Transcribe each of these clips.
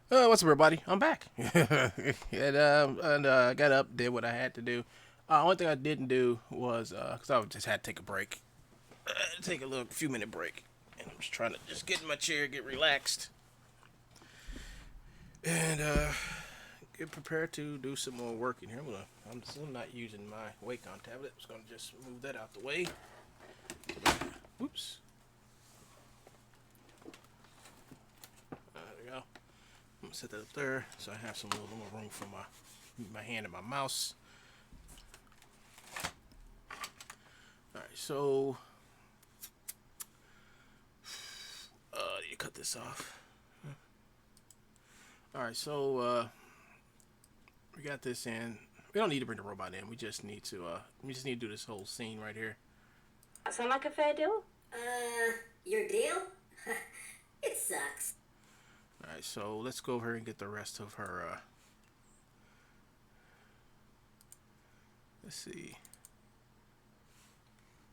What's up, everybody? I'm back. I got up, did what I had to do. One thing I didn't do was because I just had to take a break, take a little few minute break, and I'm just trying to just get in my chair, get relaxed, and get prepared to do some more work in here. I'm still not using my Wacom tablet. I'm just gonna just move that out the way. Whoops. There we go. I'm gonna set that up there so I have some little more room for my hand and my mouse. All right, so you cut this off. All right, so we got this in. We don't need to bring the robot in. We just need to do this whole scene right here. That sound like a fair deal? Your deal? It sucks. All right, so let's go over here and get the rest of her. Let's see.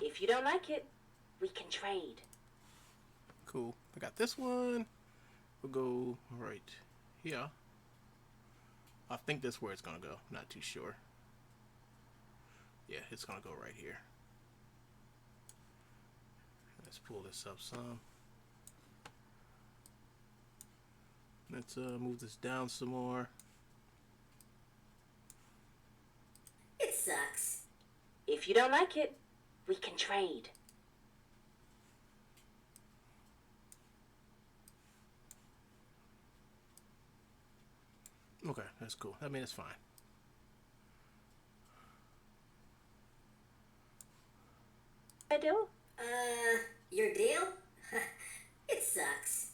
If you don't like it, we can trade. Cool. I got this one. We'll go right here. I think that's where it's gonna go. Not too sure. Yeah, it's gonna go right here. Let's pull this up some. Let's move this down some more. It sucks. If you don't like it, we can trade. Okay, that's cool. I mean, it's fine. Fair deal? Your deal? It sucks.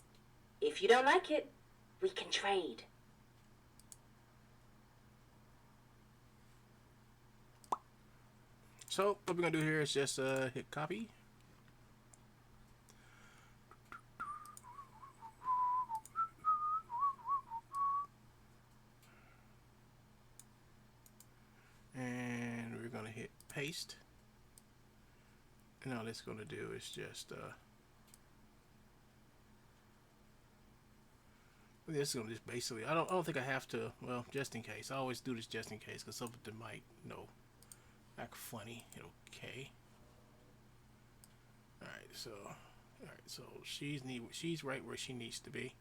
If you don't like it, we can trade. So what we're gonna do here is just hit copy. And we're gonna hit paste. And all it's gonna do is just this is gonna just basically I don't think I have to, well, just in case. I always do this just in case because something might, act funny. Okay. Alright, so she's right where she needs to be.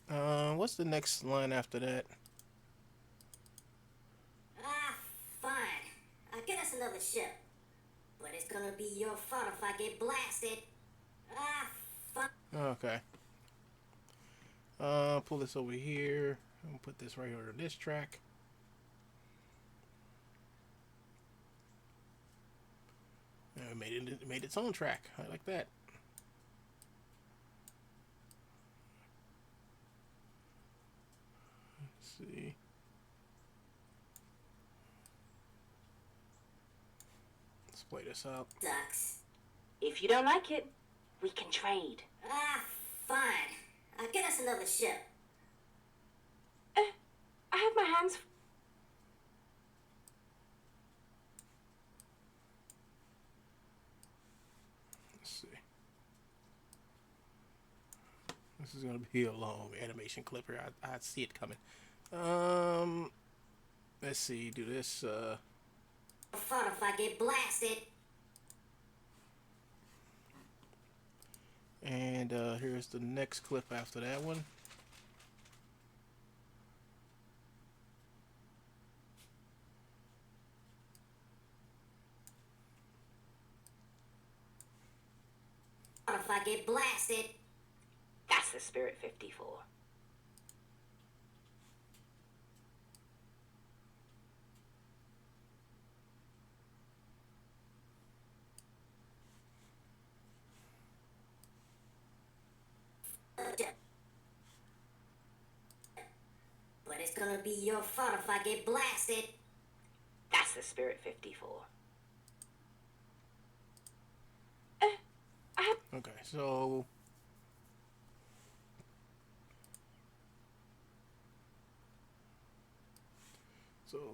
What's the next line after that? Fine. Get us another ship. But it's gonna be your fault if I get blasted. Fine. Okay. Pull this over here. I'm put this right here on this track. It made its own track. I like that. Let's see. Let's play this out. Sucks. If you don't like it, we can trade. Fine. Get us another ship. I have my hands. Let's see. This is gonna be a long animation clip here. I see it coming. Let's see. Do this. Fault if I get blasted. And here's the next clip after that one. If I get blasted. That's the spirit 54. But it's gonna be your fault if I get blasted. That's the spirit 54. Okay, so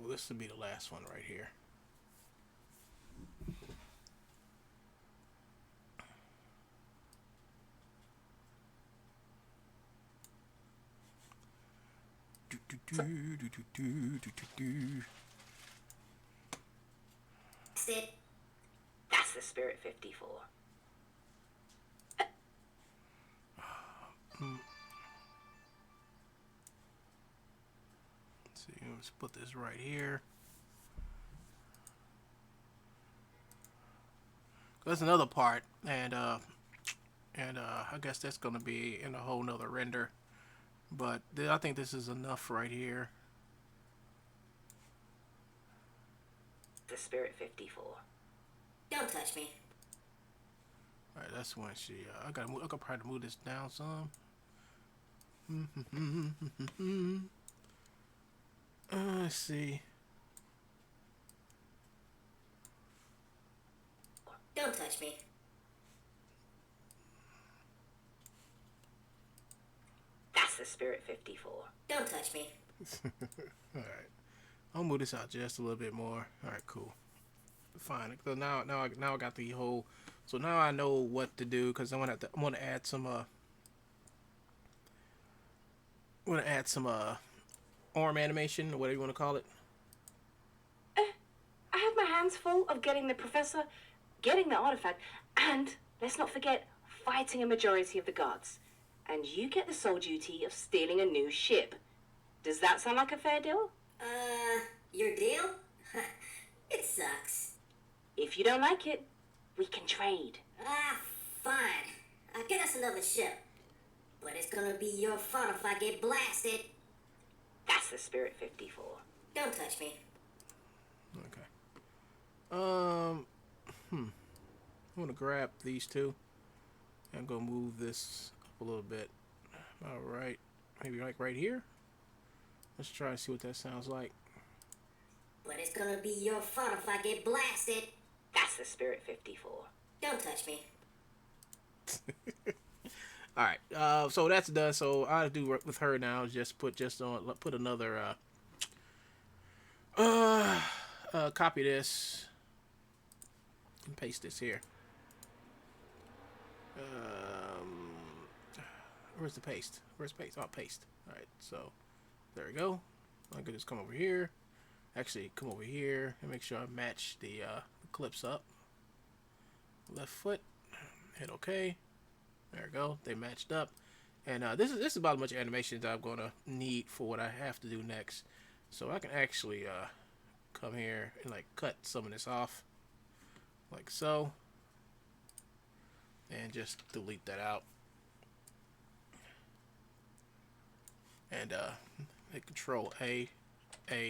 this would be the last one right here. It. That's the Spirit 54. Let's see, let's put this right here. There's another part, and I guess that's gonna be in a whole nother render. But I think this is enough right here. The Spirit 54. Don't touch me. All right, that's when she. I gotta probably move this down some. Let's see. Don't touch me. That's the Spirit 54. Don't touch me. All right, I'll move this out just a little bit more. All right, cool. Fine. So now I got the whole. So now I know what to do because I'm gonna add some arm animation or whatever you want to call it. I have my hands full of getting the professor, getting the artifact, and let's not forget, fighting a majority of the guards. And you get the sole duty of stealing a new ship. Does that sound like a fair deal? Your deal? It sucks. If you don't like it, we can trade. Fine. I'll get us another ship. But it's gonna be your fault if I get blasted. That's the Spirit 54. Don't touch me. Okay. I'm gonna grab these two and go move this up a little bit. All right, maybe like right here. Let's try to see what that sounds like. But it's gonna be your fault if I get blasted. That's the Spirit 54. Don't touch me. All right, so that's done. So all I do with her now is just put another copy this and paste this here. Where's the paste? Where's paste? Oh, paste. All right, so there we go. I can just come over here. Actually, come over here and make sure I match the clips up. Left foot. Hit OK. There we go. They matched up. And this is about as much animation that I'm gonna need for what I have to do next. So I can actually come here and like cut some of this off, like so, and just delete that out. And hit Control A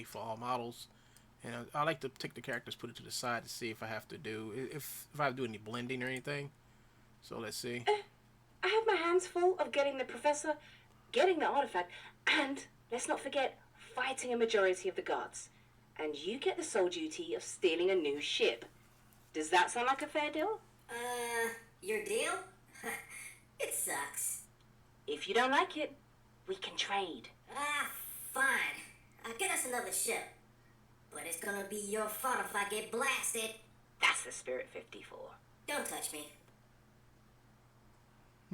for all models. And I like to take the characters, put it to the side to see if I have to do if I have to do any blending or anything. So let's see. I have my hands full of getting the professor, getting the artifact, and let's not forget, fighting a majority of the guards. And you get the sole duty of stealing a new ship. Does that sound like a fair deal? Your deal? It sucks. If you don't like it, we can trade. Fine. I'll get us another ship. But it's gonna be your fault if I get blasted. That's the Spirit 54. Don't touch me.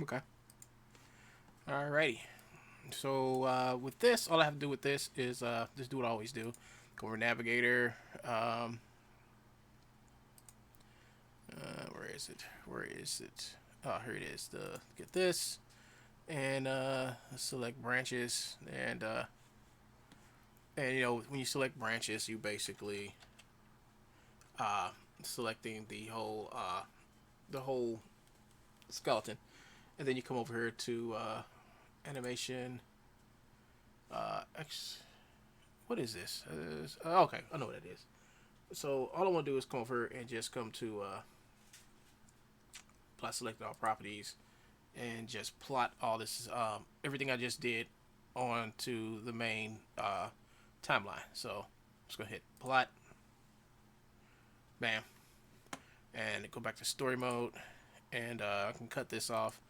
Okay. Alrighty. So with this, all I have to do with this is just do what I always do. Go over Navigator. Where is it? Where is it? Oh, here it is. Get this and select branches, and you know, when you select branches, you basically selecting the whole skeleton. And then you come over here to animation. What is this? Okay, I know what it is. So all I want to do is come over here and just come to plot select all properties, and just plot all this everything I just did onto the main timeline. So I'm just gonna hit plot, bam, and go back to story mode, and I can cut this off.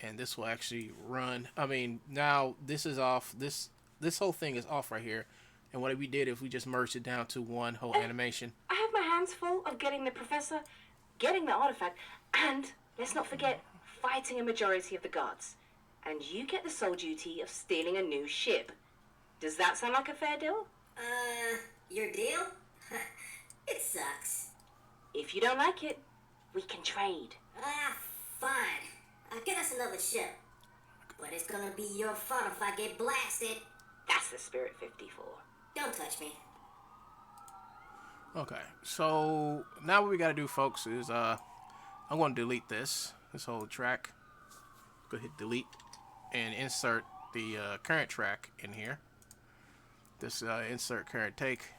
And this will actually run. I mean, now this is off. This whole thing is off right here. And what we did if we just merged it down to one whole animation. I have my hands full of getting the professor, getting the artifact, and let's not forget, fighting a majority of the guards. And you get the sole duty of stealing a new ship. Does that sound like a fair deal? Your deal? It sucks. If you don't like it, we can trade. Ah, fine. Get us another ship. But it's gonna be your fault if I get blasted. That's the spirit 54. Don't touch me. Okay, so now what we gotta do, folks, is I'm gonna delete this whole track. Go hit delete and insert the current track in here. This insert current take,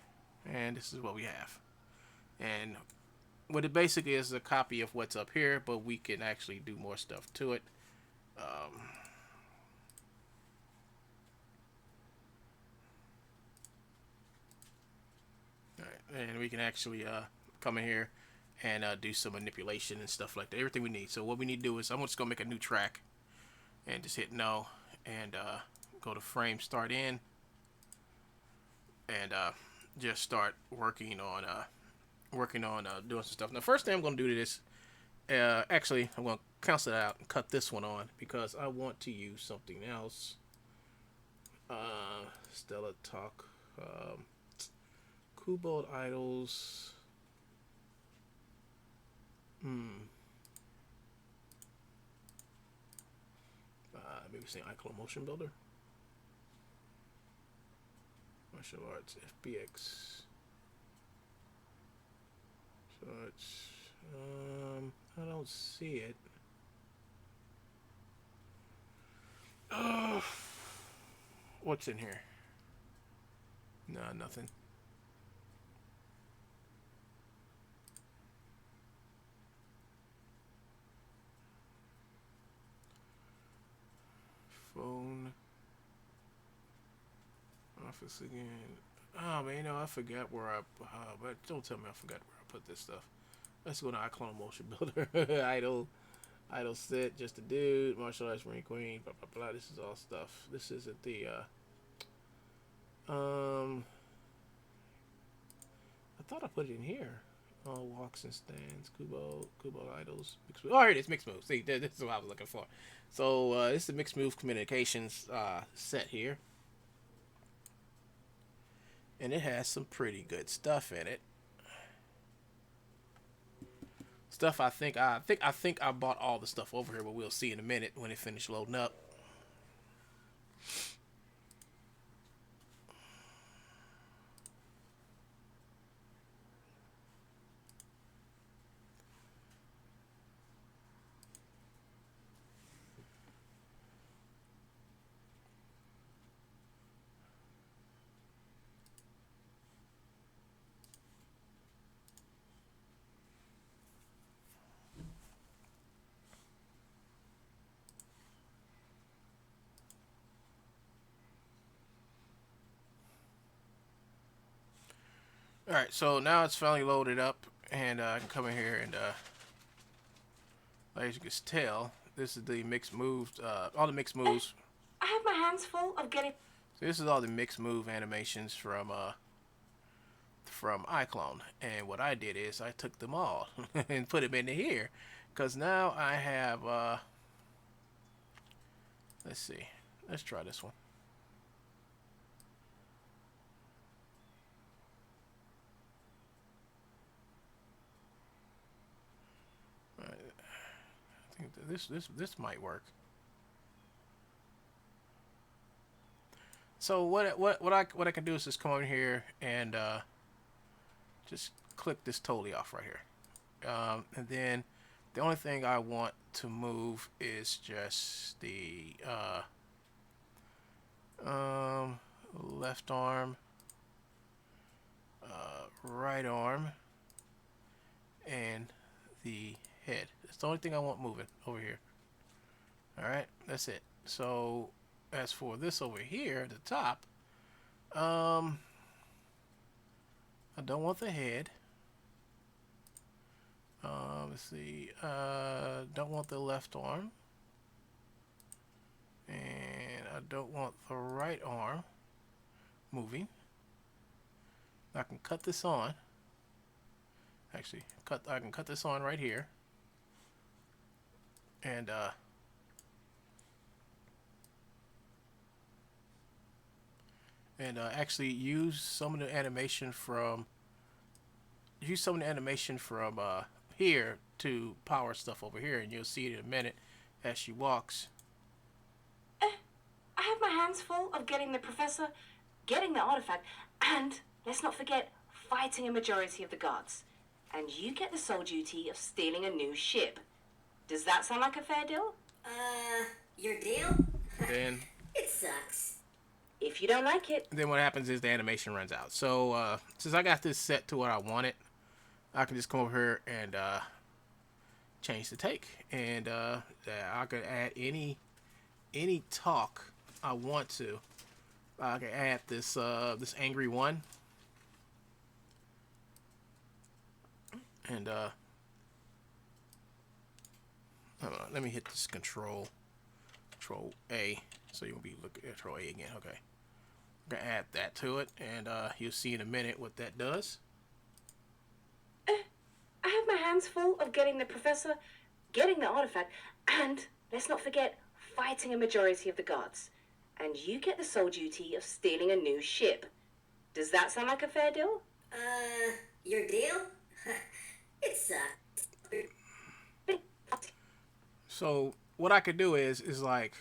and this is what we have. And what it basically is a copy of what's up here, but we can actually do more stuff to it. Alright, and we can actually come in here and do some manipulation and stuff like that. Everything we need. So what we need to do is I'm just gonna make a new track and just hit no and go to frame start in and just start working on doing some stuff. Now, first thing I'm going to do to this, actually, I'm going to cancel it out and cut this one on because I want to use something else. Stella Talk, Diebold Idols. Maybe say iClone Motion Builder. Martial Arts FBX. So it's I don't see it. What's in here? Nah, nothing. Phone. Office again. Oh man, I forgot where but don't tell me I forgot where I put this stuff. Let's go to iClone Motion Builder. Idle set, just a dude, martial arts, Marine Queen, blah blah blah. This is all stuff. This isn't the I thought I put it in here. Walks and stands, Kubo Idols. Oh, here it is, mixed move. See, this is what I was looking for. So this is the mixed move communications set here. And it has some pretty good stuff in it. Stuff I think I bought all the stuff over here, but we'll see in a minute when it finishes loading up. Alright, so now it's finally loaded up, and I can come in here and, as you can tell, this is the mixed moves, all the mixed moves. I have my hands full of getting... So this is all the mixed move animations from iClone, and what I did is I took them all and put them into here, because now I have, let's see, let's try this one. I think this might work. So what I can do is just come over here and just click this totally off right here, and then the only thing I want to move is just the left arm, right arm, and the head. That's the only thing I want moving over here. Alright, that's it. So as for this over here at the top, I don't want the head. Let's see, don't want the left arm, and I don't want the right arm moving. I can cut this on. Actually, I can cut this on right here, and and actually use some of the animation from here to power stuff over here, and you'll see it in a minute as she walks. I have my hands full of getting the professor, getting the artifact, and, let's not forget, fighting a majority of the guards. And you get the sole duty of stealing a new ship. Does that sound like a fair deal? Your deal? Then It sucks. If you don't like it, what happens is the animation runs out. So since I got this set to what I wanted, I can just come over here and change the take, and I could add any talk I want to. I can add this this angry one, and hold on, let me hit this control A, so you'll be looking at control A again. Okay, I'm gonna add that to it, and you'll see in a minute what that does. I have my hands full of getting the professor, getting the artifact, and, let's not forget, fighting a majority of the guards. And you get the sole duty of stealing a new ship. Does that sound like a fair deal? Your deal? It sucks. So what I could do is like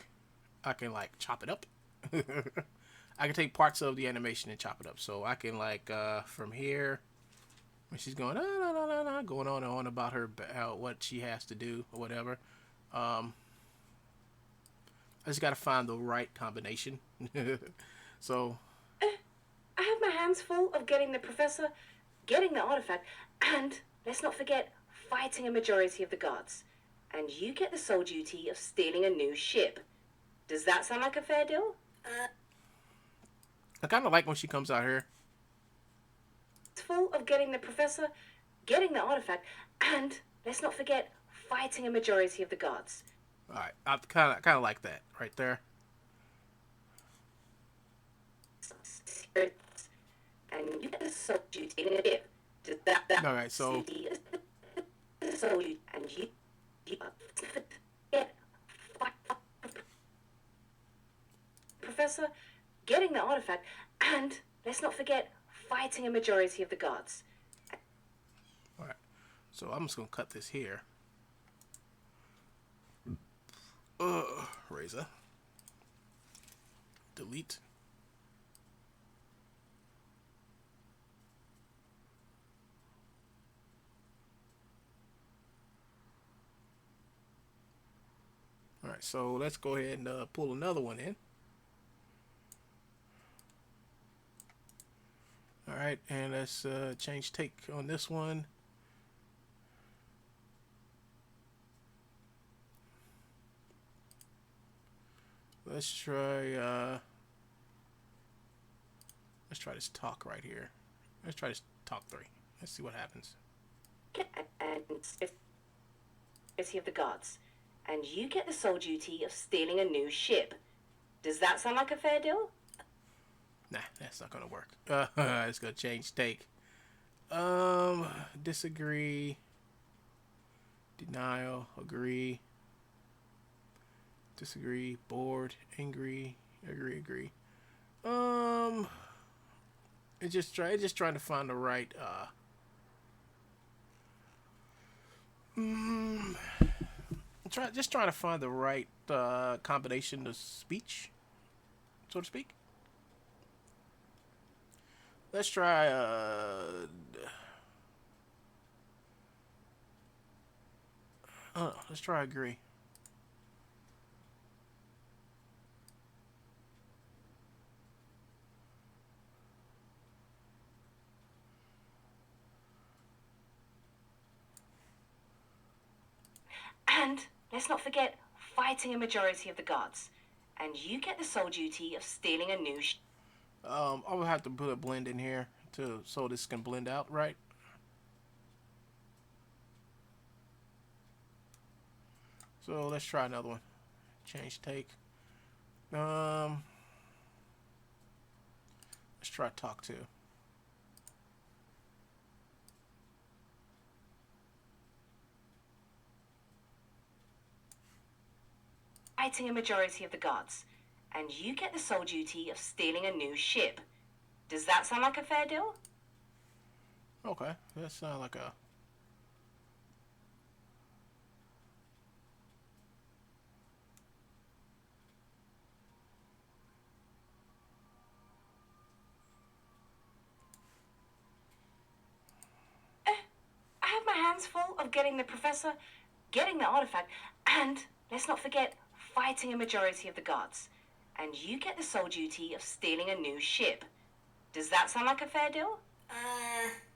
I can like chop it up. I can take parts of the animation and chop it up. So I can like from here when she's going going on and on about her what she has to do or whatever. I just gotta find the right combination. So I have my hands full of getting the professor, getting the artifact, and, let's not forget, fighting a majority of the guards. And you get the sole duty of stealing a new ship. Does that sound like a fair deal? I kind of like when she comes out here. It's full of getting the professor, getting the artifact, and, let's not forget, fighting a majority of the guards. All right, I kind of like that right there. And you get the sole duty in a ship. Does that All right, so sole duty, and you get professor, getting the artifact, and, let's not forget, fighting a majority of the guards. all right, so I'm just gonna cut this here. Razor. Delete. All right, so let's go ahead and pull another one in. All right, and let's change take on this one. Let's try this talk right here. Let's try this talk 3. Let's see what happens. And majority of the guards. And you get the sole duty of stealing a new ship. Does that sound like a fair deal? Nah, that's not gonna work. It's gonna change take. Disagree. Denial. Agree. Disagree. Bored. Angry. Agree. It's just trying to find the right trying to find the right combination of speech, so to speak. Let's try let's try agree. And, let's not forget, fighting a majority of the guards. And you get the sole duty of stealing a new ship. I will have to put a blend in here so this can blend out right. So let's try another one. Change take. Let's try talk 2. Fighting a majority of the guards. and you get the sole duty of stealing a new ship. Does that sound like a fair deal? Okay, that sounds like a... I have my hands full of getting the professor, getting the artifact, and, let's not forget, fighting a majority of the guards. And you get the sole duty of stealing a new ship. Does that sound like a fair deal?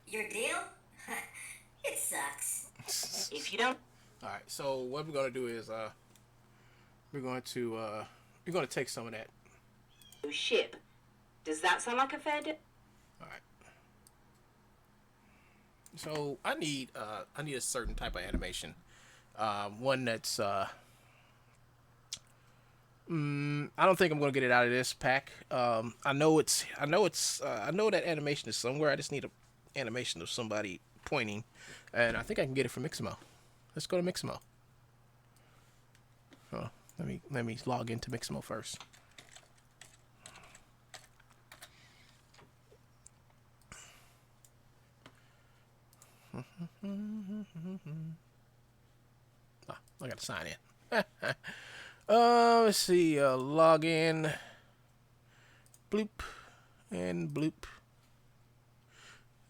Your deal? It sucks. If you don't... Alright, so what we're going to do is, we're going to take some of that. New ship. Does that sound like a fair deal? Alright. So I need a certain type of animation. One that's I don't think I'm gonna get it out of this pack. I know that animation is somewhere. I just need an animation of somebody pointing, and I think I can get it from Mixamo. Let's go to Mixamo. Oh, let me log into Mixamo first. I gotta sign in. Let's see. Log in. Bloop. And bloop.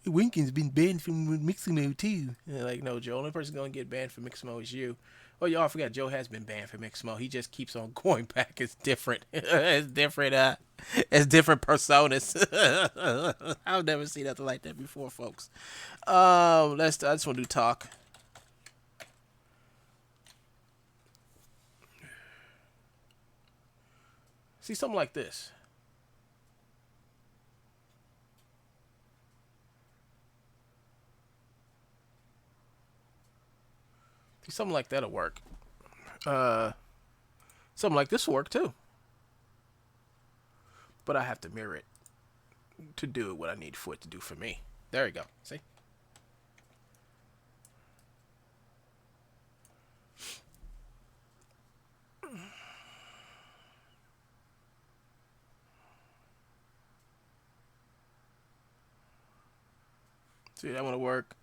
Winkins been banned from Mixamo too. Like, no, Joe. Only person gonna get banned from Mixamo is you. Oh, y'all forgot Joe has been banned from Mixamo. He just keeps on going back. It's different. It's different. It's different personas. I've never seen nothing like that before, folks. I just want to do talk. See something like this. See, something like that'll work. Something like this will work too. But I have to mirror it to do what I need for it to do for me. There you go. See? See, that one will work.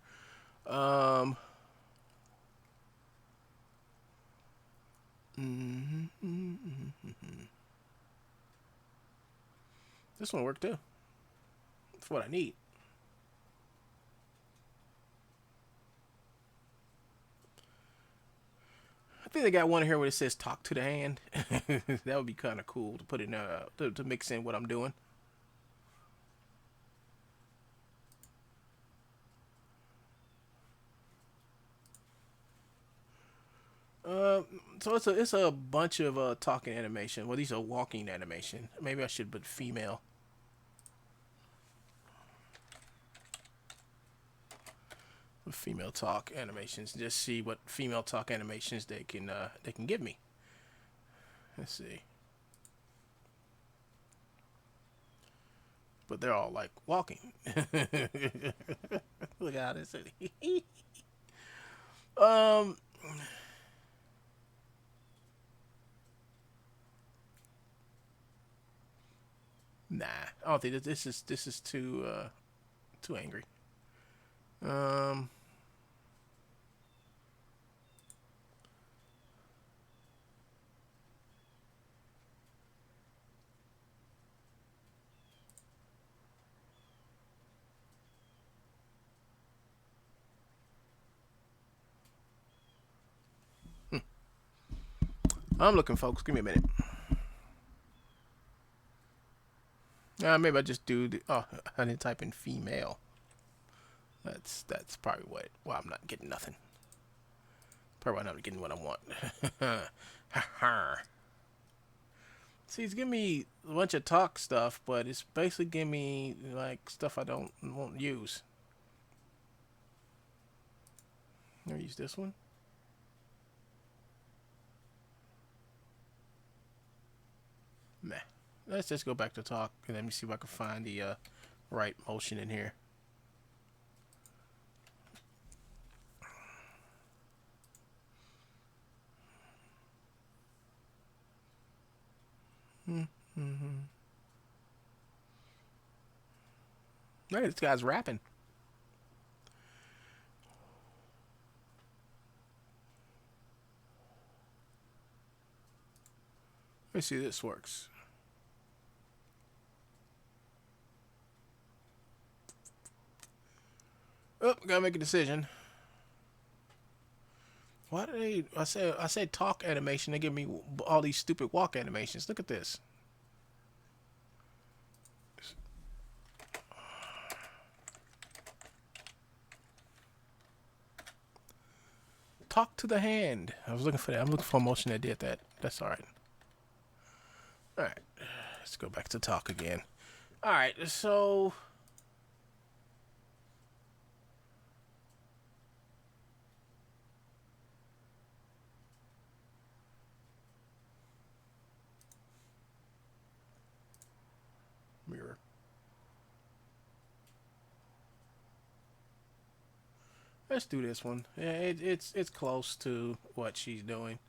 This one will work too. That's what I need. I think they got one here where it says "talk to the hand." That would be kind of cool to put in to mix in what I'm doing. So it's a bunch of talking animation. Well, these are walking animation. Maybe I should put female. With female talk animations, just see what female talk animations they can give me. Let's see. But they're all like walking. Look how this is. Nah, I don't think this is too angry. I'm looking, folks. Give me a minute. Maybe I just do the. Oh, I didn't type in female. That's probably what. Well, I'm not getting nothing. Probably I'm not getting what I want. See, it's giving me a bunch of talk stuff, but it's basically giving me like stuff I won't use. I'll use this one. Meh. Let's just go back to talk and let me see if I can find the right motion in here. Hey, this guy's rapping. Let me see if this works. Oh, gotta make a decision. Why do they? I said talk animation. They give me all these stupid walk animations. Look at this. Talk to the hand. I was looking for that. I'm looking for a motion that did that. That's all right. All right. Let's go back to talk again. All right. So. Mirror. Let's do this one. Yeah, it's close to what she's doing.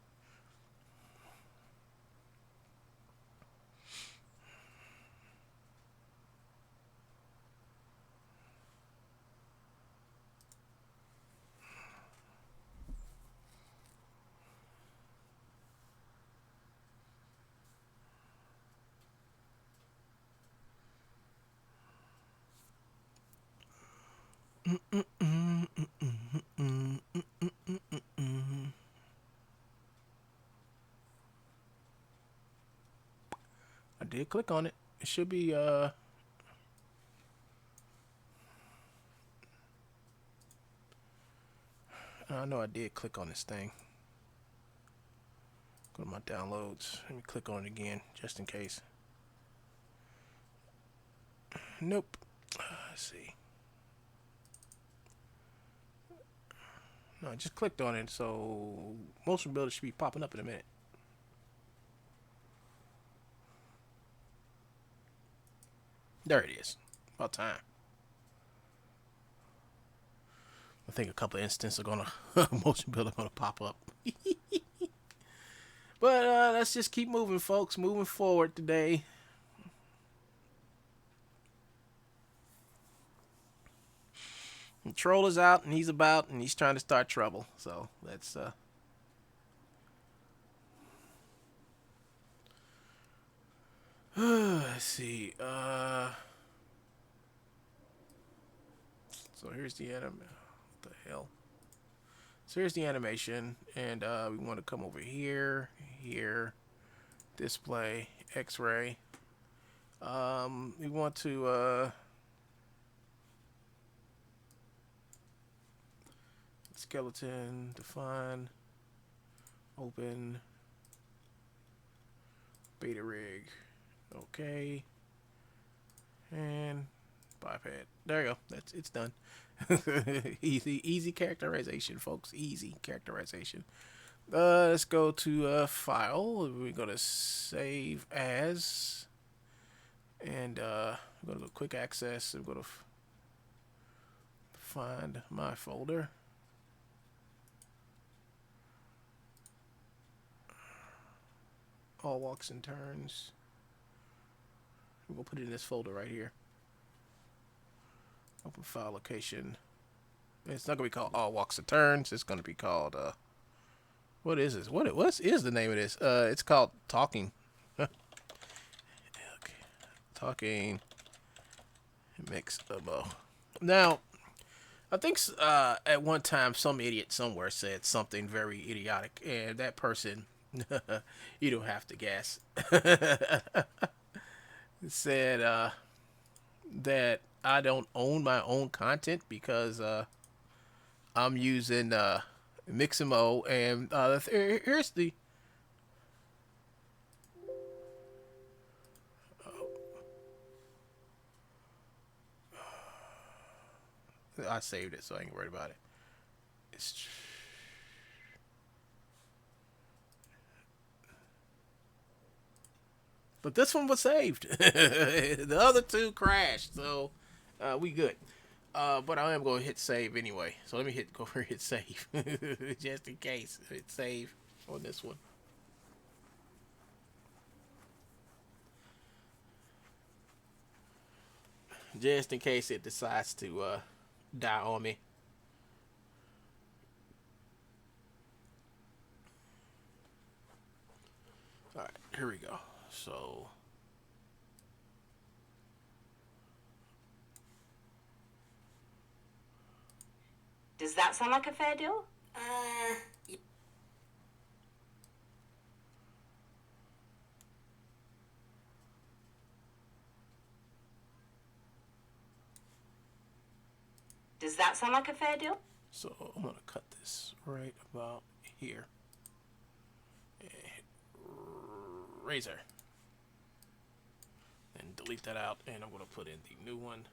I did click on it. It should be I know I did click on this thing. Go to my downloads. Let me click on it again, just in case. Nope. Let's see. No, I just clicked on it, so motion builder should be popping up in a minute. There it is. About time. I think a couple of instances are gonna motion builder gonna pop up. But let's just keep moving, folks. Moving forward today. The troll is out and he's about and he's trying to start trouble. So let's let's see. So here's the anime. What the hell? So here's the animation, and we want to come over here, display, X-ray. We want to skeleton, define, open, beta rig, okay, and biped. There you go. It's done. Easy characterization, folks. Easy characterization. Let's go to file. We're gonna save as, and go to quick access. We're gonna find my folder. All walks and turns. We're gonna put it in this folder right here. Open file location. It's not gonna be called all walks and turns. It's gonna be called what is this? What is the name of this? It's called talking. Okay. Talking mix abo. Now, I think at one time some idiot somewhere said something very idiotic, and that person, you don't have to guess, said that I don't own my own content because I'm using Mixamo, and here's the I saved it, so I ain't worried about it. But this one was saved. The other two crashed, so we good. But I am going to hit save anyway. So let me go over and hit save. Just in case. Hit save on this one. just in case it decides to die on me. All right, here we go. So Does that sound like a fair deal? Does that sound like a fair deal? So I'm gonna cut this right about here. And hit razor. And delete that out, and I'm gonna put in the new one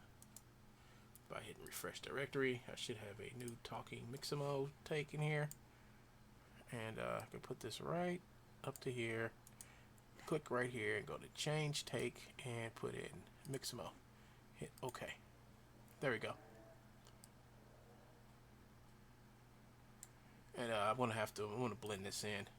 by hitting refresh directory. I should have a new talking Mixamo take in here. And I can put this right up to here. Click right here and go to change take and put in Mixamo. Hit OK. There we go. And I'm gonna blend this in.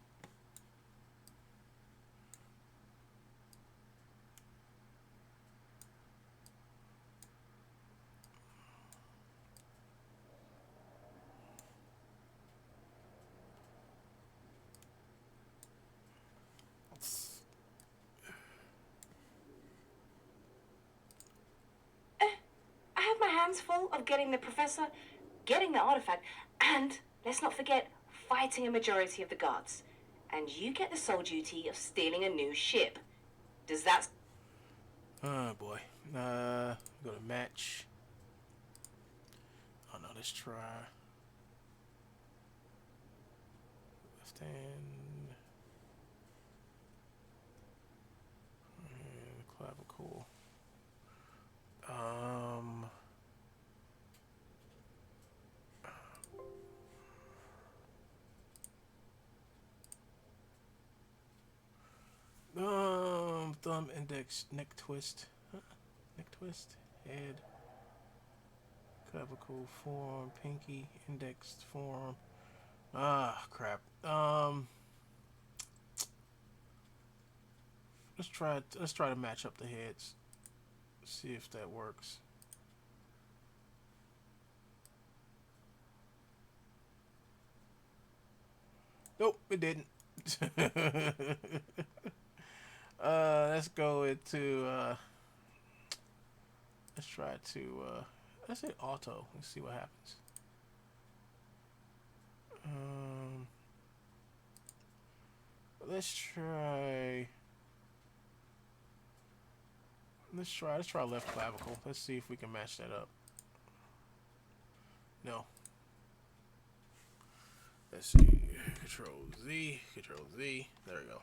I have my hands full of getting the professor, getting the artifact, and, let's not forget, fighting a majority of the guards. And you get the sole duty of stealing a new ship. Does that... Oh boy. Go to match. Oh no, let's try left hand and clavicle. Thumb, index, neck twist, neck twist, head, clavicle, forearm, pinky, index, forearm. Ah, crap. Let's try to match up the heads. See if that works. Nope, it didn't. Let's go into let's try to let's hit auto. Let's see what happens. Let's try left clavicle. Let's see if we can match that up. No. Let's see. Control Z. There we go.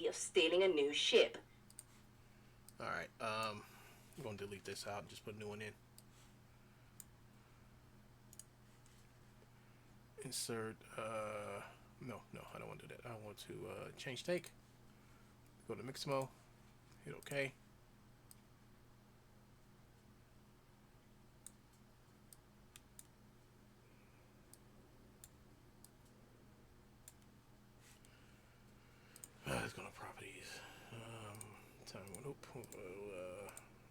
of stealing a new ship. Alright, I'm going to delete this out and just put a new one in. Insert, no, I don't want to do that. I want to change take. Go to Mixamo, hit OK. Let's go to properties.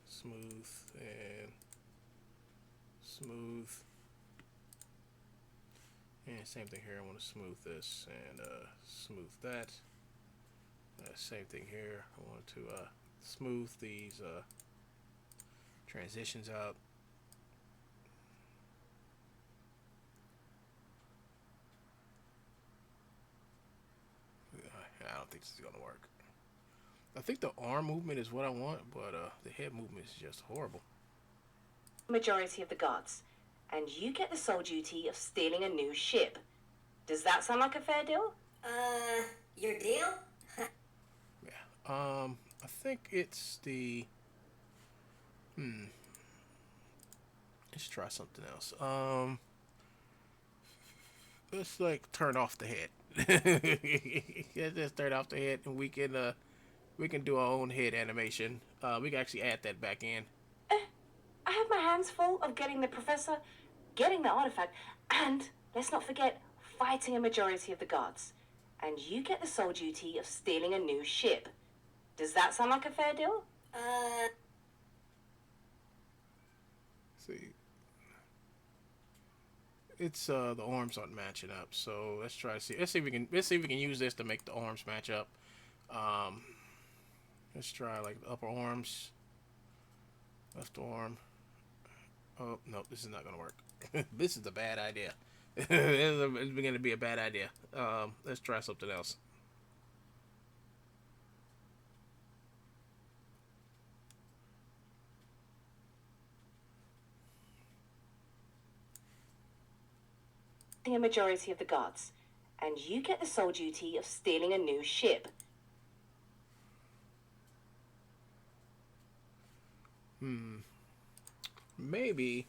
Smooth and smooth. And same thing here. I want to smooth this and smooth that. Same thing here. I want to smooth these transitions out. I don't think this is going to work. I think the arm movement is what I want, but the head movement is just horrible. Majority of the guards. And you get the sole duty of stealing a new ship. Does that sound like a fair deal? Your deal? Yeah. I think it's the... Let's try something else. Let's like turn off the head. Let's just turn off the head, and we can do our own head animation. We can actually add that back in. I have my hands full of getting the professor, getting the artifact, and, let's not forget fighting a majority of the guards. And you get the sole duty of stealing a new ship. Does that sound like a fair deal? See, it's the arms aren't matching up, so let's try to see. Let's see if we can use this to make the arms match up. Let's try like the upper arms, left arm. Oh no, this is not gonna work. This is a bad idea. It's beginning to be a bad idea. Let's try something else. A majority of the guards. And you get the sole duty of stealing a new ship. Maybe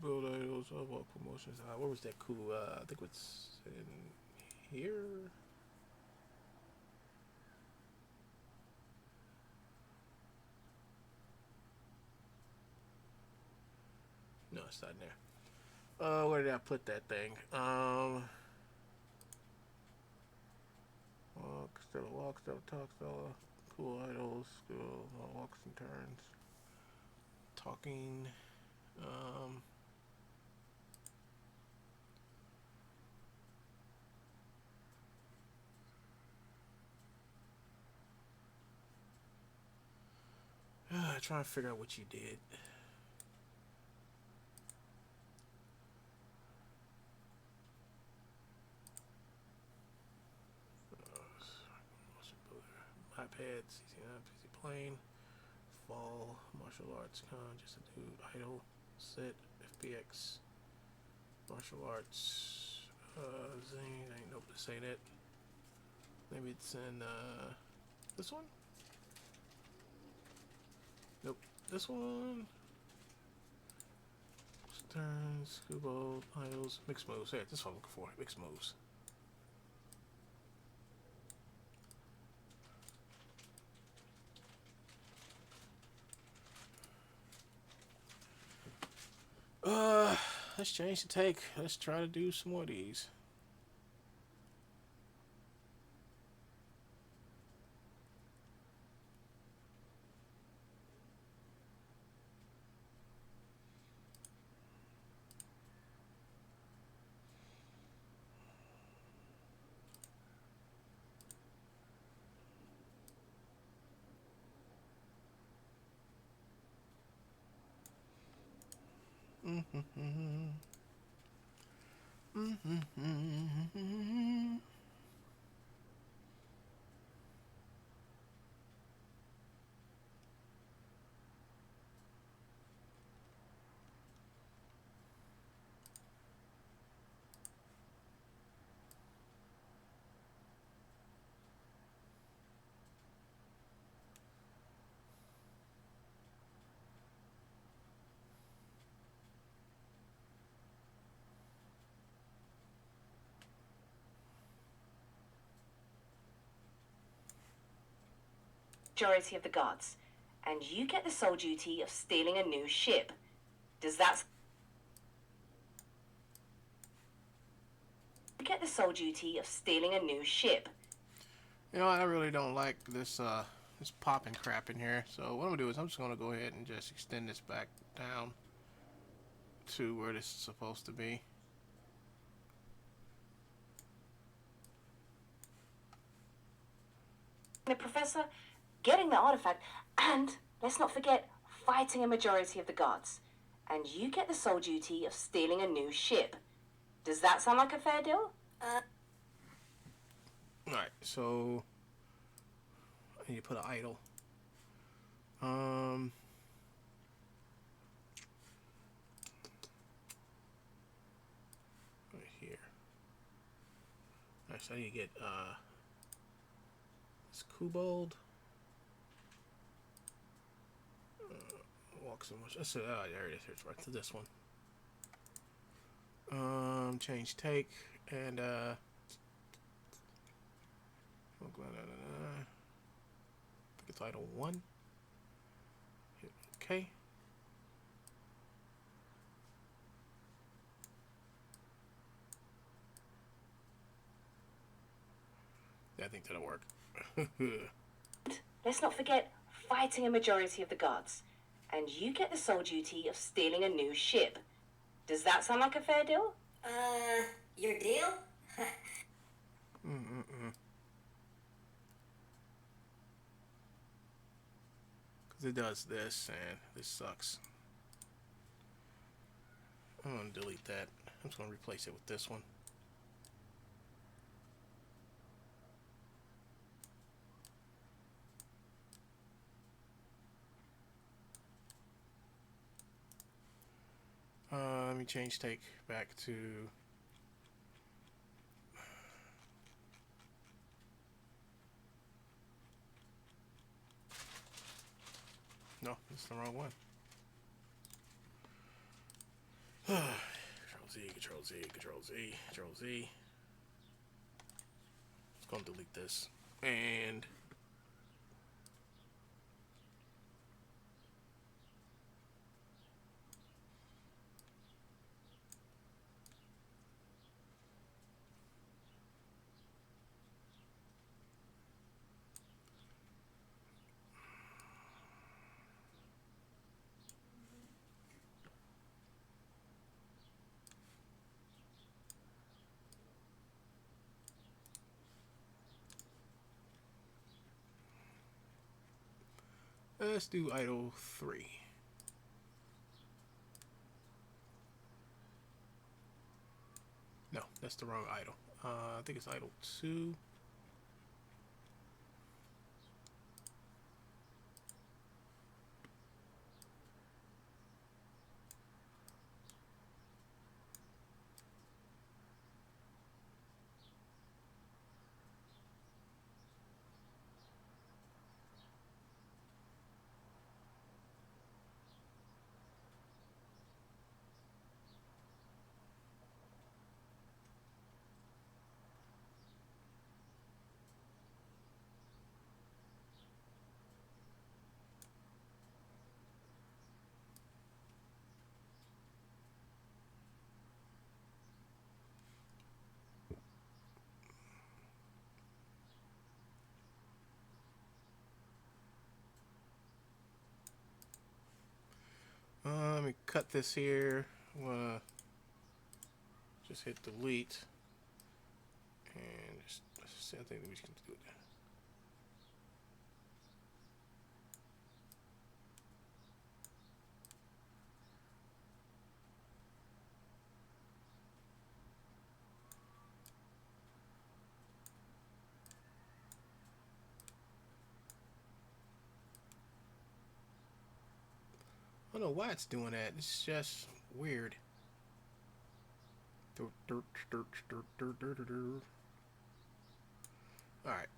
build idols of what promotions. Where was that cool? I think it's in here. No, it's not in there. Where did I put that thing? Walk, still, talk, still, cool idols, school, walks and turns, talking, trying to figure out what you did. iPads, PC plane, fall, martial arts, just a dude, idle, sit, FBX, martial arts, zing, nope, this ain't it. Maybe it's in, this one? Nope, this one. Turns, scuba, idols, mixed moves. Hey, this is what I'm looking for, mixed moves. Let's change the take. Let's try to do some more of these. Majority of the guards. And you get the sole duty of stealing a new ship. Does that... You get the sole duty of stealing a new ship. You know, I really don't like this this popping crap in here. So what I'm gonna do is I'm just gonna go ahead and just extend this back down to where this is supposed to be. The professor, getting the artifact, and let's not forget fighting a majority of the guards. And you get the sole duty of stealing a new ship. Does that sound like a fair deal? Alright, so I need to put an idle. Right here. Alright, so I need to get this Diebold. Walk so much. Let's see, there it is. It's right to this one. Change take and I think it's idle 1. Hit OK. I think that'll work. Let's not forget fighting a majority of the guards. And you get the sole duty of stealing a new ship. Does that sound like a fair deal? Your deal? Because it does this, and this sucks. I'm going to delete that. I'm just going to replace it with this one. Let me change take back to... No, that's the wrong one. Control Z, Control Z, Control Z, Control Z. It's going to delete this. And... let's do idle 3. No, that's the wrong idle. I think it's idle 2. Let me cut this here. I'm gonna just hit delete, and just I think we can do it. I don't know why it's doing that. It's just weird. Alright.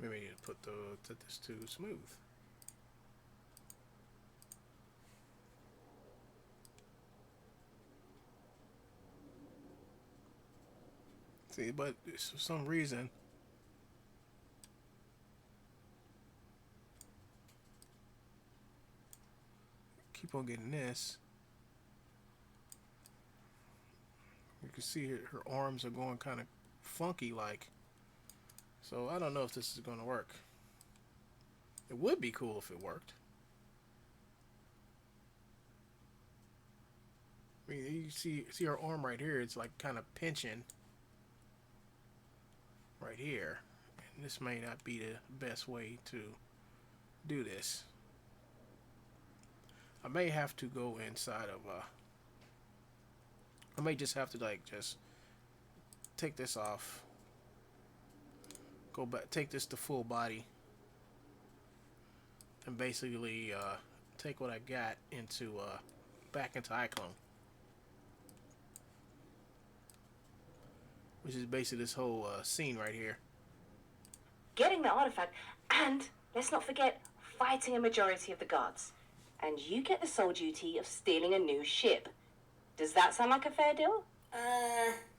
Maybe I need to set this to smooth. See, but for some reason, keep on getting this. You can see her arms are going kind of funky like. So I don't know if this is going to work. It would be cool if it worked. I mean, you see her arm right here. It's like kind of pinching right here. And this may not be the best way to do this. I may have to go inside of I may just have to like just take this off. Go back, take this to full body, and basically take what I got into back into iClone, which is basically this whole scene right here. Getting the artifact, and let's not forget, fighting a majority of the guards. And you get the sole duty of stealing a new ship. Does that sound like a fair deal?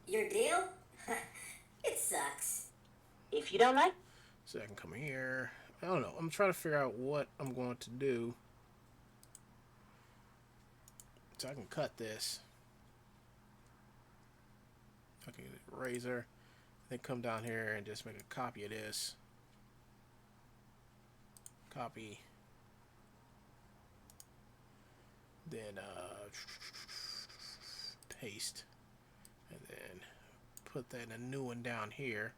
Your deal? It sucks. If you don't like... So I can come here. I don't know. I'm trying to figure out what I'm going to do. So I can cut this. I can get a razor. Then come down here and just make a copy of this. Copy. Then paste. And then put that in a new one down here.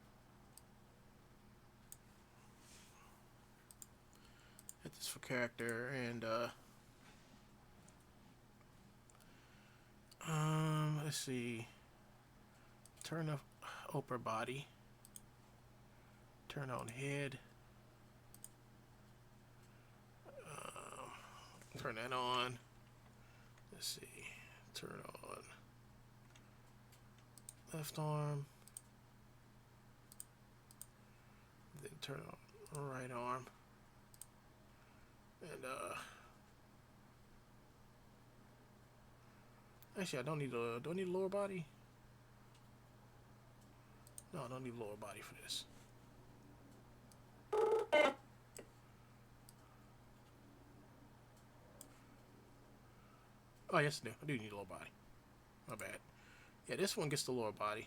Hit this for character and let's see. Turn off upper body. Turn on head. Turn that on. Let's see. Turn on left arm. Then turn on right arm. And actually I don't need a do I need a lower body? No, I don't need lower body for this. Oh, yes, I do need a lower body. My bad. Yeah, this one gets the lower body.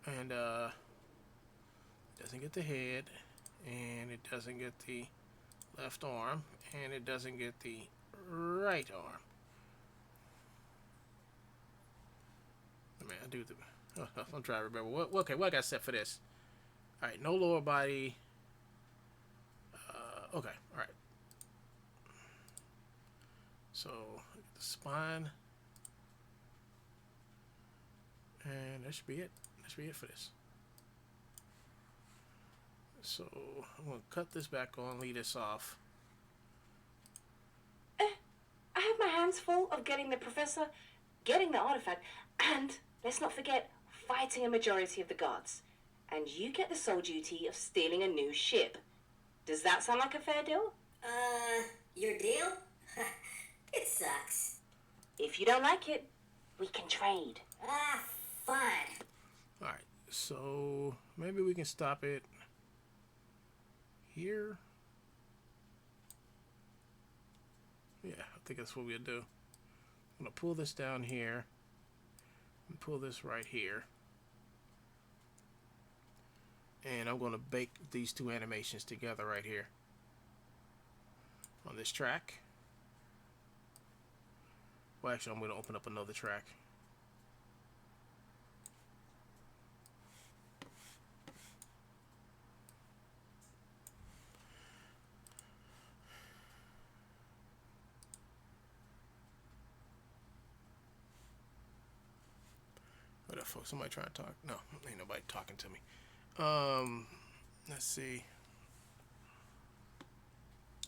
And, doesn't get the head. And it doesn't get the left arm. And it doesn't get the right arm. Man, I do the... I'm trying to remember. What I got set for this? Alright, no lower body. Okay, alright. So, the spine. And that should be it. That should be it for this. So, I'm going to cut this back on, leave this off. I have my hands full of getting the professor, getting the artifact, and, let's not forget, fighting a majority of the guards. And you get the sole duty of stealing a new ship. Does that sound like a fair deal? Your deal? It sucks. If you don't like it, we can trade. Ah, fine. Alright, so maybe we can stop it here. Yeah, I think that's what we'll do. I'm going to pull this down here and pull this right here. And I'm going to bake these two animations together right here on this track. Well, actually, I'm going to open up another track. What the fuck? Somebody trying to talk? No, ain't nobody talking to me. Let's see.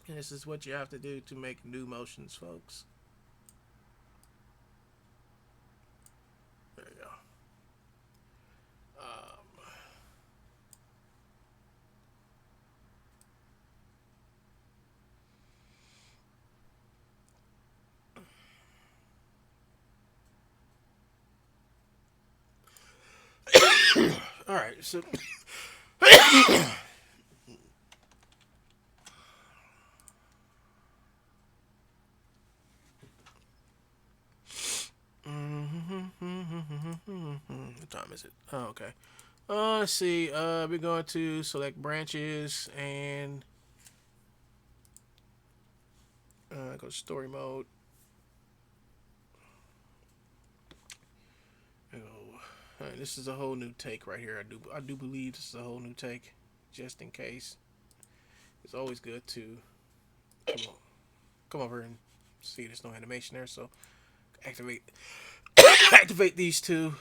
And this is what you have to do to make new motions, folks. There you go. All right, so what time is it? Oh, okay. Let's see. We're going to select branches and go to story mode. This is a whole new take right here. I do believe this is a whole new take, just in case. It's always good to come over and see there's no animation there. So activate activate these two.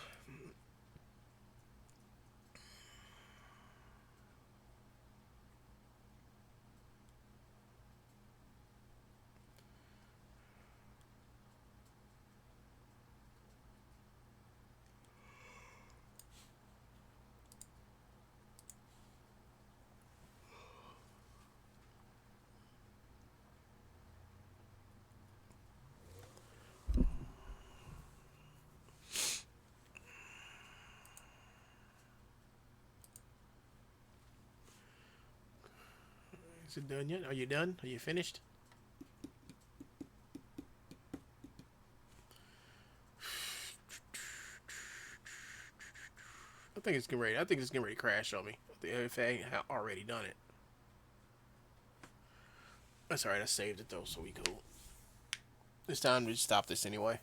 Is it done yet? Are you done? Are you finished? I think it's getting ready. I think it's getting ready to crash on me. If I ain't already done it. That's alright. I saved it though, so we cool. This time we stop this anyway.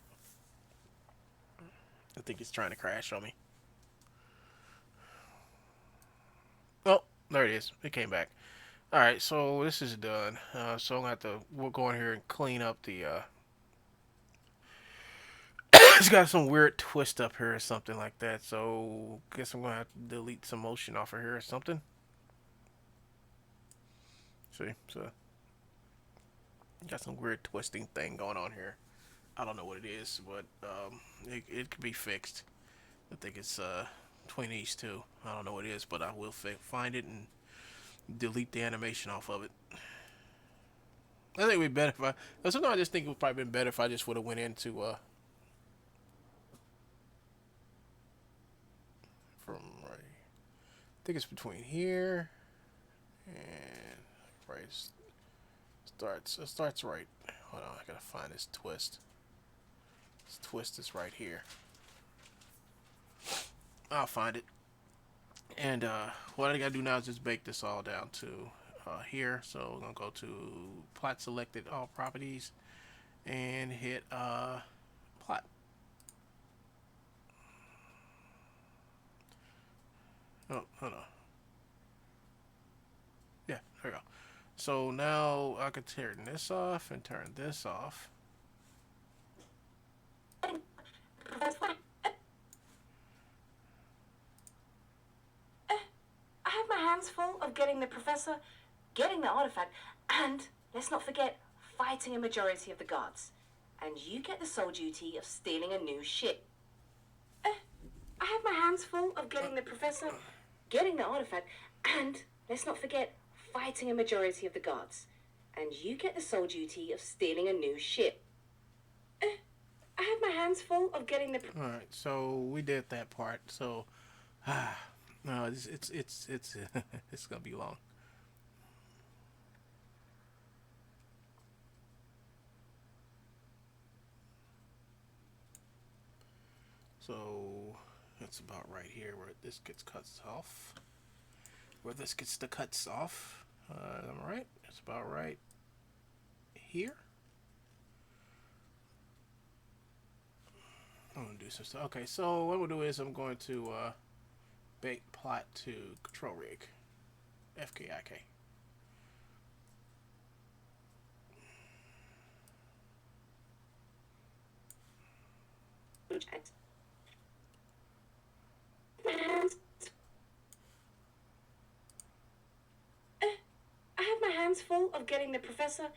I think it's trying to crash on me. Oh, there it is. It came back. Alright, so this is done. So I'm going to have to we'll go in here and clean up the... it's got some weird twist up here or something like that. So guess I'm going to have to delete some motion off of here or something. See? So got some weird twisting thing going on here. I don't know what it is, but it could be fixed. I think it's between these two. I don't know what it is, but I will find it and delete the animation off of it. I think it'd be better if sometimes I just think it would probably been better if I just would have went into from right. I think it's between here and right. It starts right. Hold on, I gotta find this twist. This twist is right here. I'll find it. And what I gotta do now is just bake this all down to here. So we're gonna go to plot selected, all properties, and hit plot. Oh, hold on. Yeah, there we go. So now I can turn this off and turn this off. I have my hands full of getting the professor, getting the artifact, and, let's not forget, fighting a majority of the guards. And you get the sole duty of stealing a new ship. I have my hands full of getting the professor, getting the artifact, and, let's not forget, fighting a majority of the guards. And you get the sole duty of stealing a new ship. I have my hands full of getting the... Alright, so we did that part. So, no, it's it's gonna be long. So that's about right here where this gets cuts off. Where this gets the cuts off. Am I right? It's about right here. I'm gonna do some stuff. Okay, so what I'm gonna do is I'm going to bake plot to control rig. FKIK. I have my hands full of getting the professor,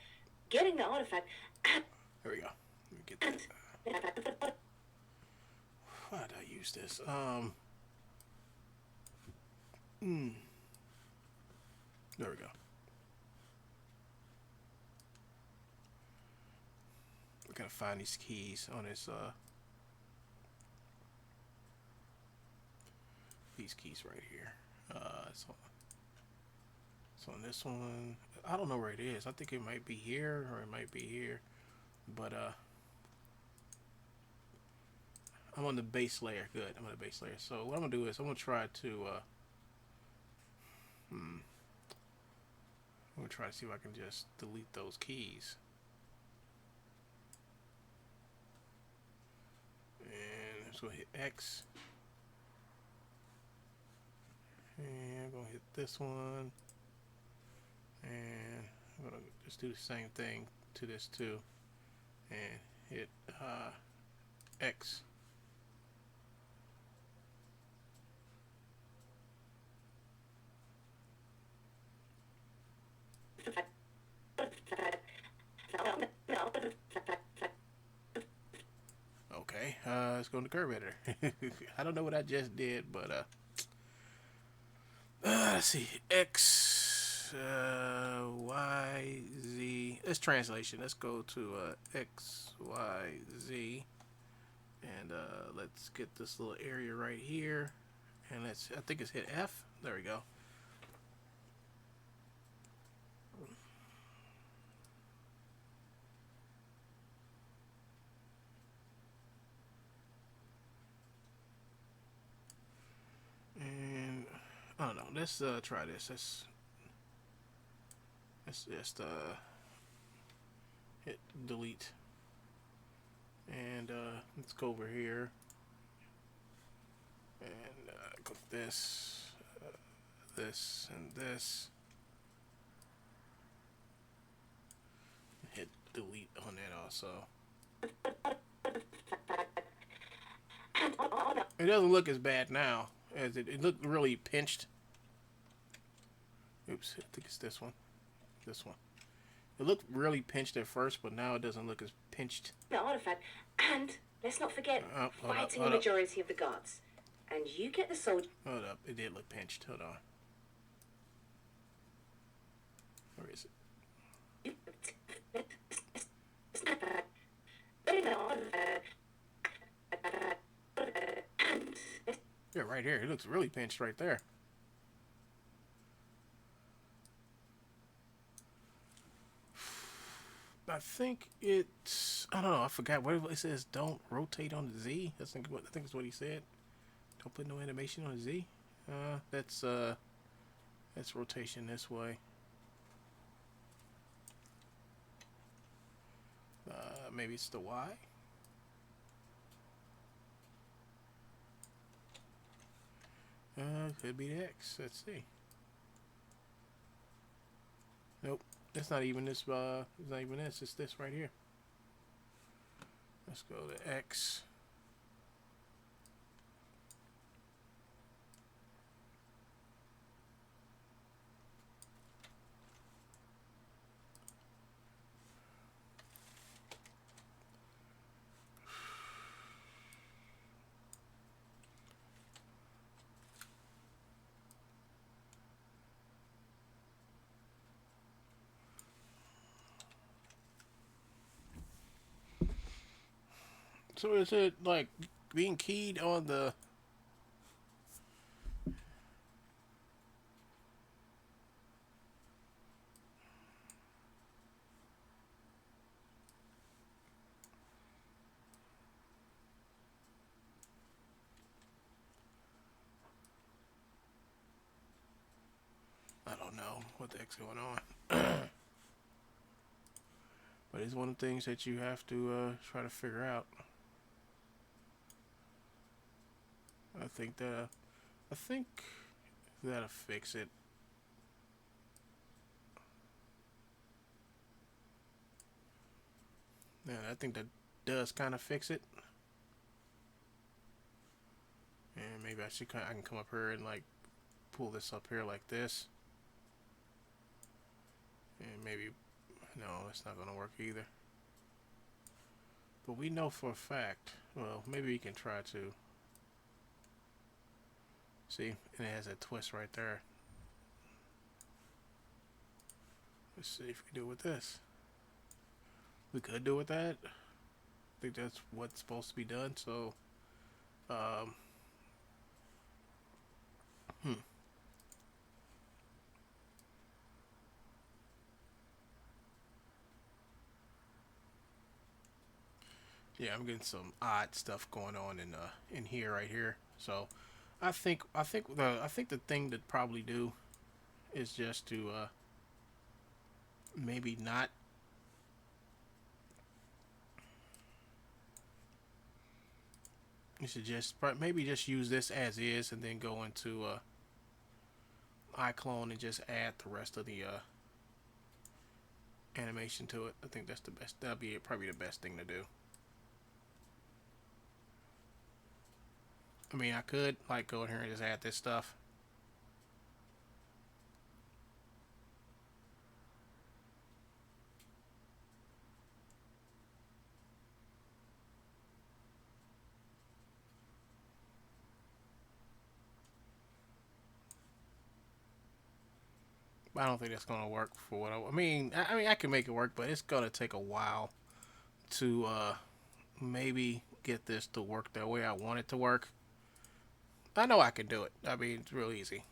getting the artifact, and... There we go. Let me get that. Why did I use this? There we go. We gotta find these keys on this these keys right here. So on this one, I don't know where it is. I think it might be here or it might be here, but I'm on the base layer. Good, I'm on the base layer. So what I'm gonna do is I'm gonna try to I'm gonna try to see if I can just delete those keys. And I'm just gonna hit X. And I'm gonna hit this one. And I'm gonna just do the same thing to this too. And hit X. Okay, let's go to curve editor. I don't know what I just did, but let's see, X, Y, Z. It's translation. Let's go to X, Y, Z, and let's get this little area right here, and I think it's hit F. There we go. let's try this. Let's just hit delete. And let's go over here and go this, this, and this. Hit delete on that also. It doesn't look as bad now as it looked really pinched. Oops, I think it's this one. This one. It looked really pinched at first, but now it doesn't look as pinched. The artifact, and let's not forget fighting the hold majority of the guards. And you get the soldier. Hold up, it did look pinched. Hold on. Where is it? Yeah, right here. It looks really pinched right there. I think it's, I don't know, I forgot what it says. Don't rotate on the Z. I think it's what he said. Don't put no animation on the Z. That's rotation this way. Maybe it's the Y. Could be the X. Let's see. Nope. It's not even this. It's not even this. It's this right here. Let's go to X. So is it like being keyed on the? I don't know what the heck's going on. But it's one of the things that you have to try to figure out. I think that'll fix it. Yeah, I think that does kind of fix it. And maybe I can come up here and like pull this up here like this. And maybe, no, that's not gonna work either. But we know for a fact, well, maybe we can try to. See, and it has a twist right there. Let's see if we can do it with this. We could do it with that. I think that's what's supposed to be done. So, yeah, I'm getting some odd stuff going on in here right here. So, I think the thing to probably do is just to maybe not. You should just maybe just use this as is, and then go into iClone and just add the rest of the animation to it. I think that's the best. That'll be probably the best thing to do. I mean, I could like go in here and just add this stuff. But I don't think that's gonna work for what I mean. I can make it work, but it's gonna take a while to maybe get this to work the way I want it to work. I know I can do it. I mean, it's real easy.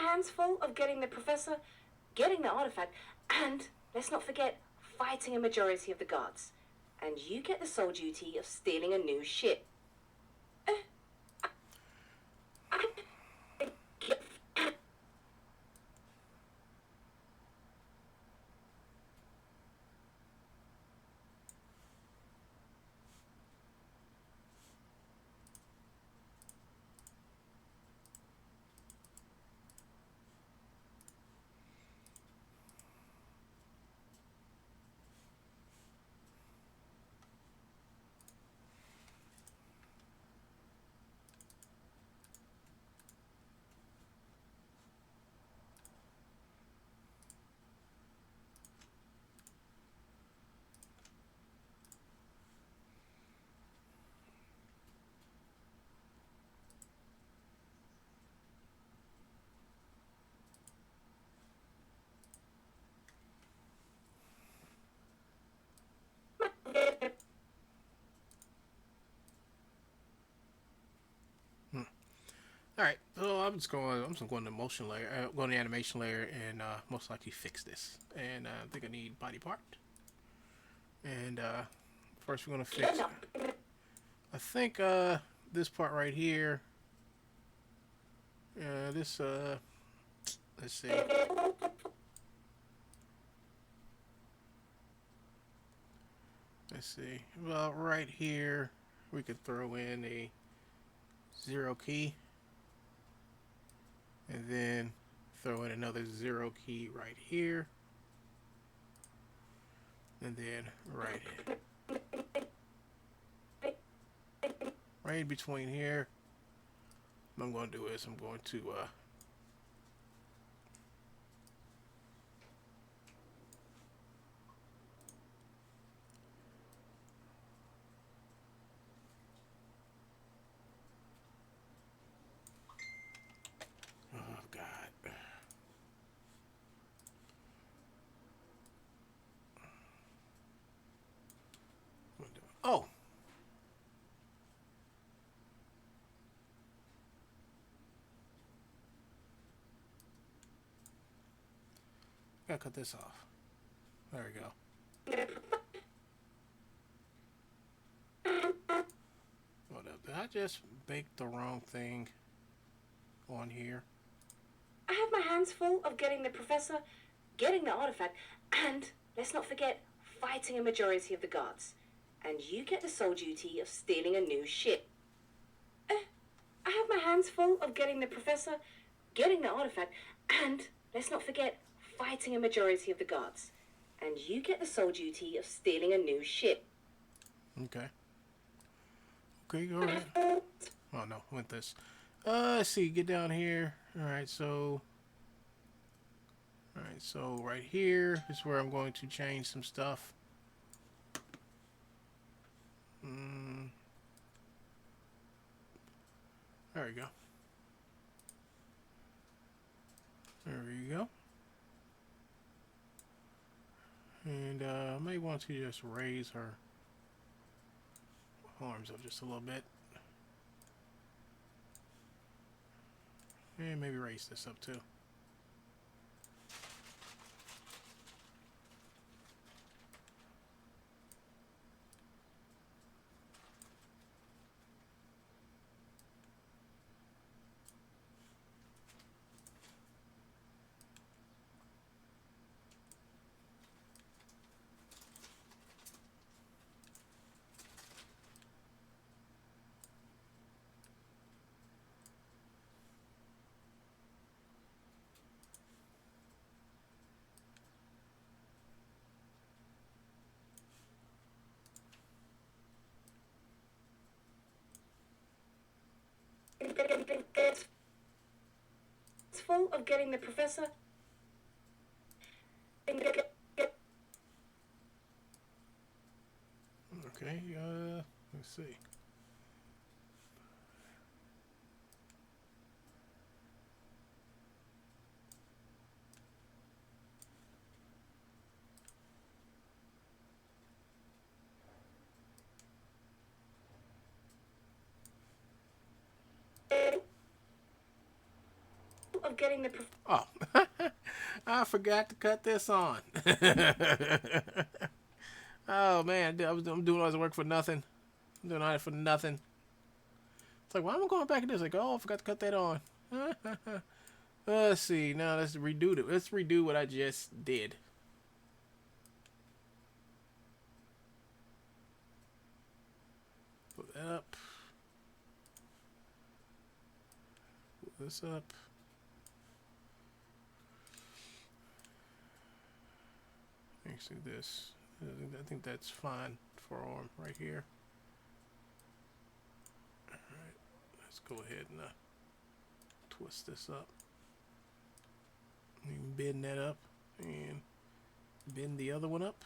hands full of getting the professor, getting the artifact, and, let's not forget, fighting a majority of the guards. And you get the sole duty of stealing a new ship. All right, so I'm just going to the motion layer, going to the animation layer, and most likely fix this. And I think I need body part. And first we're going to fix. I think this part right here. This let's see. Let's see. Well, right here we could throw in a 0 key. And then throw in another 0 key right here. And then right in between here. What I'm going to do is I'm going to oh God. Oh. Gotta cut this off. There we go. Hold up. Did I just bake the wrong thing on here? I have my hands full of getting the professor, getting the artifact, and, let's not forget, fighting a majority of the guards. And you get the sole duty of stealing a new ship. I have my hands full of getting the professor, getting the artifact, and, let's not forget, fighting a majority of the guards. And you get the sole duty of stealing a new ship. Okay. Okay, go ahead. Oh no, I went this. Let's see, get down here. Alright, so right here is where I'm going to change some stuff. There we go. There we go. And I may want to just raise her arms up just a little bit. And maybe raise this up too. It's full of getting the professor. Okay, let's see. of getting the Oh, I forgot to cut this on. Oh man, I'm doing all this work for nothing. I'm doing all that for nothing. It's like, why am I going back to this? Like, oh, I forgot to cut that on. Let's see. Now let's redo it. Let's redo what I just did. Put that up. Put this up. Actually, this. I think that's fine for arm right here. Alright, let's go ahead and twist this up. And bend that up and bend the other one up.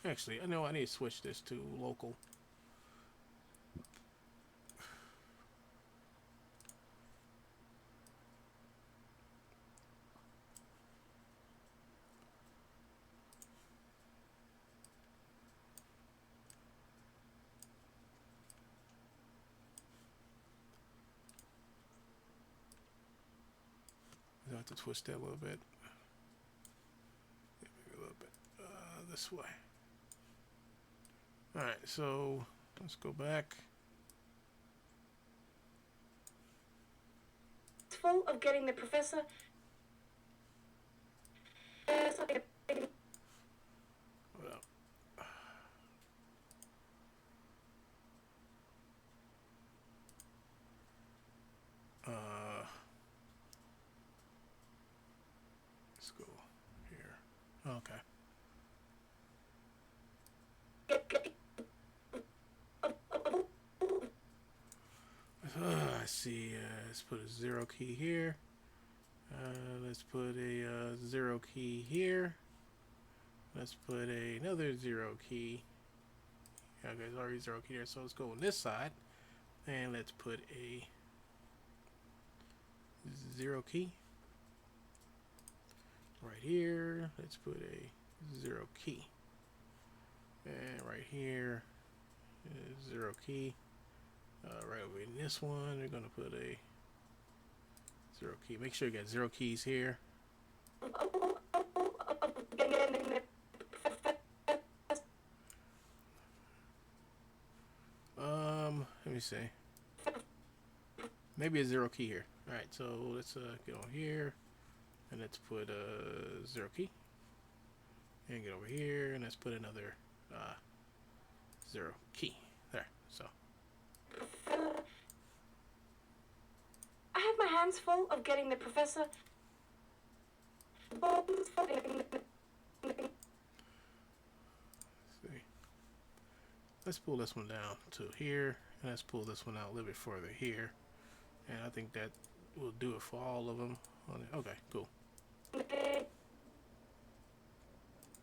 Actually, I know I need to switch this to local. I have to twist that a little bit. Maybe a little bit this way. All right, so let's go back. full of getting the professor. Hold up. Let's go here. Okay. I see. Let's put a 0 key here. Let's put a 0 key here. Let's put another 0 key. Okay, there's already 0 key there. So let's go on this side. And let's put a 0 key. Right here, let's put a 0 key. And right here, 0 key. Right over in this one, we're going to put a 0 key. Make sure you got 0 keys here. Let me see. Maybe a 0 key here. Alright, so let's get on here. And let's put a 0 key. And get over here, and let's put another 0 key. There, so. I have my hands full of getting the professor. Let's see. Let's pull this one down to here, and let's pull this one out a little bit further here. And I think that will do it for all of them. Okay, cool.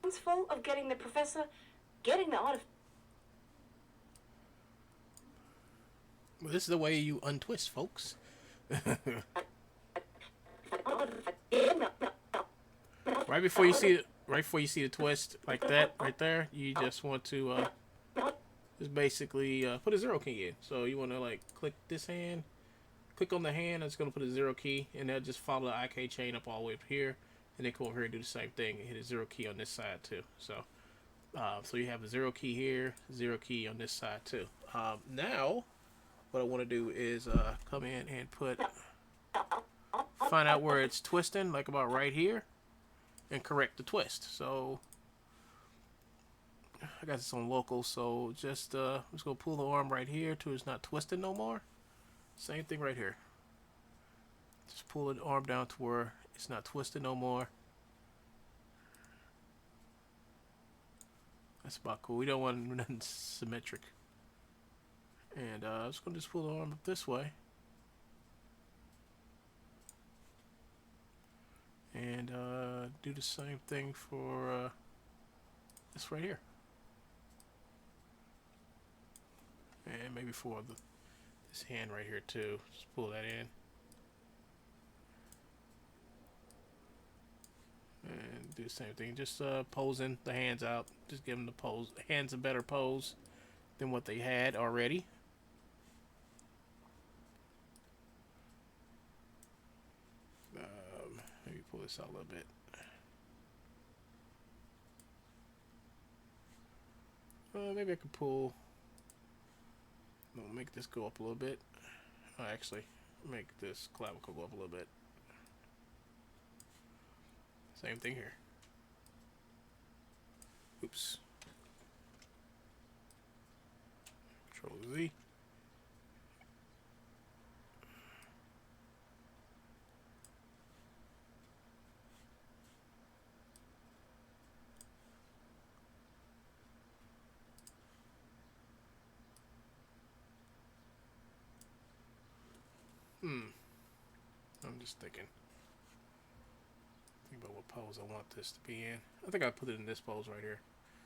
Hands full of getting the professor, getting the artifact. Well, this is the way you untwist, folks. Right before you see the twist like that, right there, you just want to just basically put a 0 key in. So you want to like click this hand, click on the hand, it's going to put a 0 key, and then just follow the IK chain up all the way up here, and then come over here and do the same thing and hit a 0 key on this side too. So so you have a 0 key here, 0 key on this side too. Now what I want to do is come in and find out where it's twisting, like about right here, and correct the twist. So I got this on local, so just I'm just gonna pull the arm right here till it's not twisted no more. Same thing right here. Just pull the arm down to where it's not twisted no more. That's about cool. We don't want nothing symmetric. And I'm just gonna pull the arm up this way. And do the same thing for this right here. And maybe for this hand right here too. Just pull that in. And do the same thing. Just posing the hands out. Just give them the pose. Hands a better pose. than what they had already. Maybe pull this out a little bit. Maybe I could pull. No, make this go up a little bit. Actually, make this clavicle go up a little bit. Same thing here. Oops. Control Z. I'm just thinking about what pose I want this to be in. I think I put it in this pose right here,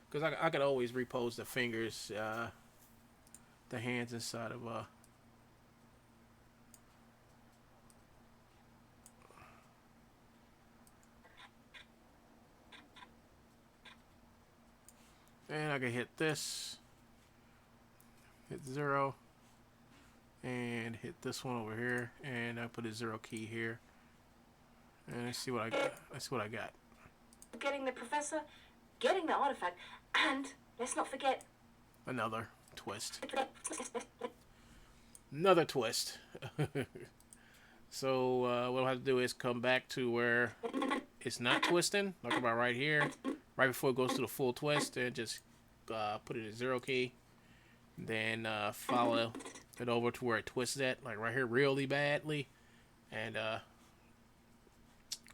because I could always repose the fingers, the hands inside of and I can hit this, hit 0, and hit this one over here, and I put a 0 key here, and let's see what I got. Let's see what I got. Getting the professor, getting the artifact, and let's not forget Another twist. Another twist. So what I'll have to do is come back to where it's not twisting, like about right here, right before it goes to the full twist, and just put it at 0 key. Then follow it over to where it twists at, like right here, really badly, and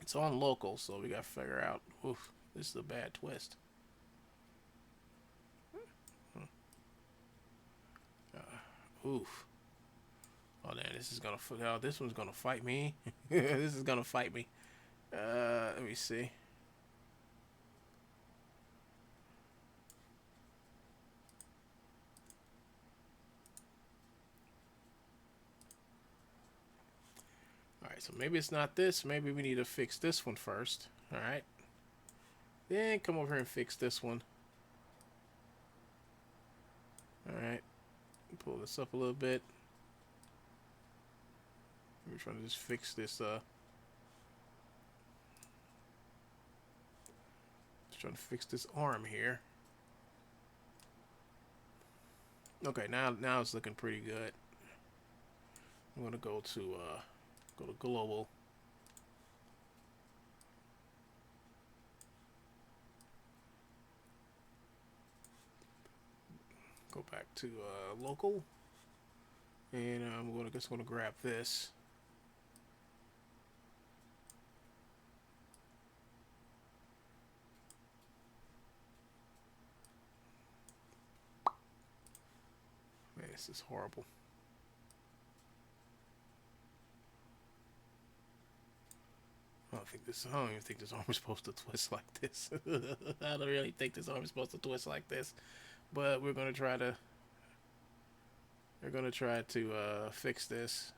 it's on local, so we gotta figure out. Oof, this is a bad twist. Oof. Oh, man, this is gonna. Oh, this one's gonna fight me. This is gonna fight me. Let me see. All right, so maybe it's not this. Maybe we need to fix this one first. All right. Then come over here and fix this one. All right. Pull this up a little bit. We're trying to just fix this. Just trying to fix this arm here. Okay, now it's looking pretty good. I'm gonna go to global. Go back to local, and I'm gonna grab this. Man, this is horrible. I don't even think this arm is supposed to twist like this. I don't really think this arm is supposed to twist like this. But we're gonna try to. We're gonna try to fix this.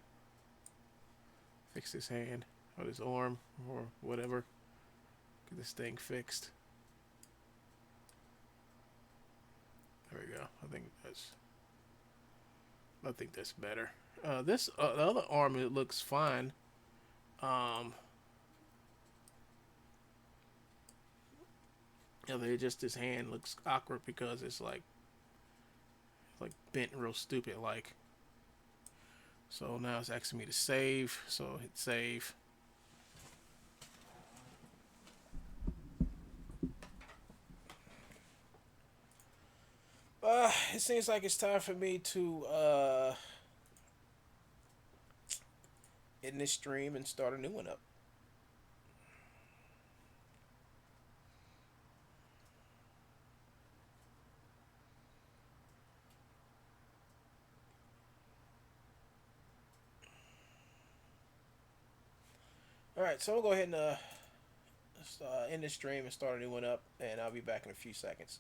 Fix this hand or this arm or whatever. Get this thing fixed. There we go. I think that's better. This the other arm, it looks fine. Just this hand looks awkward because it's like bent real stupid like. So now it's asking me to save. So hit save. It seems like it's time for me to end this stream and start a new one up. Alright, so we'll go ahead and end this stream and start a new one up, and I'll be back in a few seconds.